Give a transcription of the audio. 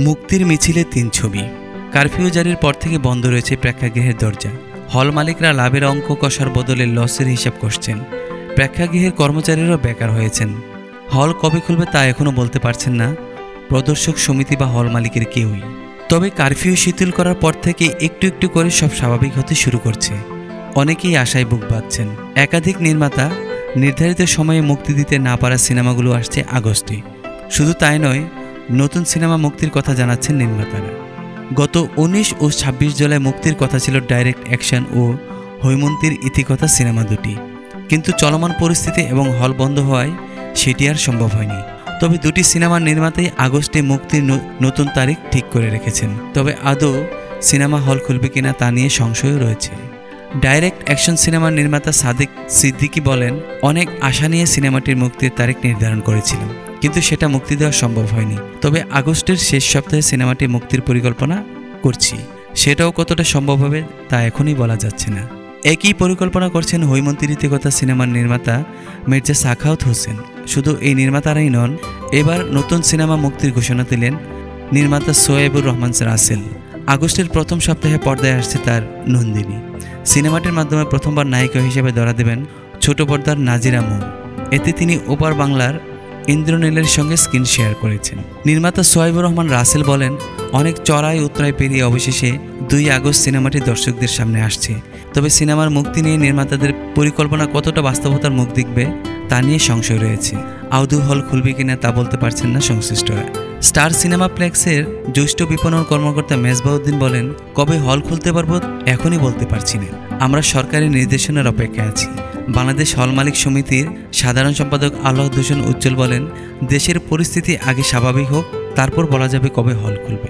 মুক্তির মিছিলে ৩ ছবি। কারফিউ জারির পর থেকে বন্ধ রয়েছে প্রেক্ষাগৃহের দরজা। হল মালিকরা লাভের অঙ্ক কষার বদলে লসের হিসাব কষছেন। প্রেক্ষাগৃহের কর্মচারীরাও বেকার হয়েছেন। হল কবে খুলবে তা এখনও বলতে পারছেন না প্রদর্শক সমিতি বা হল মালিকের কেউই। তবে কারফিউ শিথিল করার পর থেকে একটু একটু করে সব স্বাভাবিক হতে শুরু করছে। অনেকেই আশায় বুক বাঁধছেন। একাধিক নির্মাতা নির্ধারিত সময়ে মুক্তি দিতে না পারা সিনেমাগুলো আসছে আগস্টে। শুধু তাই নয়, নতুন সিনেমা মুক্তির কথা জানাচ্ছেন নির্মাতারা। গত ১৯ ও ২৬ জুলাই মুক্তির কথা ছিল ডাইরেক্ট অ্যাকশন ও হৈমন্তীর ইতিকথা সিনেমা দুটি, কিন্তু চলমান পরিস্থিতি এবং হল বন্ধ হওয়ায় সেটি আর সম্ভব হয়নি। তবে দুটি সিনেমার নির্মাতাই আগস্টে মুক্তির নতুন তারিখ ঠিক করে রেখেছেন। তবে আদৌ সিনেমা হল খুলবে কিনা তা নিয়ে সংশয়ও রয়েছে। ডাইরেক্ট অ্যাকশন সিনেমার নির্মাতা সাদিক সিদ্দিকী বলেন, অনেক আশা নিয়ে সিনেমাটির মুক্তির তারিখ নির্ধারণ করেছিলাম, কিন্তু সেটা মুক্তি দেওয়া সম্ভব হয়নি। তবে আগস্টের শেষ সপ্তাহে সিনেমাটি মুক্তির পরিকল্পনা করছি। সেটাও কতটা সম্ভব হবে তা এখনই বলা যাচ্ছে না। একই পরিকল্পনা করছেন হৈমন্তীর ইতিকথা সিনেমার নির্মাতা মির্জা সাখাওয়াত হোসেন। শুধু এই নির্মাতারাই নন, এবার নতুন সিনেমা মুক্তির ঘোষণা দিলেন নির্মাতা সোয়েবুর রহমান রাসেল। আগস্টের প্রথম সপ্তাহে পর্দায় আসছে তার নন্দিনী। সিনেমাটির মাধ্যমে প্রথমবার নায়িকা হিসেবে ধরা দেবেন ছোট পর্দার নাজিরা মৌ। এতে তিনি ওপার বাংলার ইন্দ্রনীলের সঙ্গে স্ক্রিন শেয়ার করেছেন। নির্মাতা সোয়েবুর রহমান রাসেল বলেন, অনেক চড়াই উতরাই পেরিয়ে অবশেষে ২ আগস্ট সিনেমাটি দর্শকদের সামনে আসছে। তবে সিনেমার মুক্তি নিয়ে নির্মাতাদের পরিকল্পনা কতটা বাস্তবতার মুখ দেখবে তা নিয়ে সংশয় রয়েছে। আদৌ হল খুলবে কিনা তা বলতে পারছেন না সংশ্লিষ্টরা। স্টার সিনেমাপ্লেক্সের জ্যেষ্ঠ বিপণন কর্মকর্তা মেজবাউদ্দিন বলেন, কবে হল খুলতে পারবো এখনই বলতে পারছি না। আমরা সরকারি নির্দেশনার অপেক্ষায় আছি। বাংলাদেশ হল মালিক সমিতির সাধারণ সম্পাদক আল্লাহ হোসেন উজ্জ্বল বলেন, দেশের পরিস্থিতি আগে স্বাভাবিক হোক, তারপর বলা যাবে কবে হল খুলবে।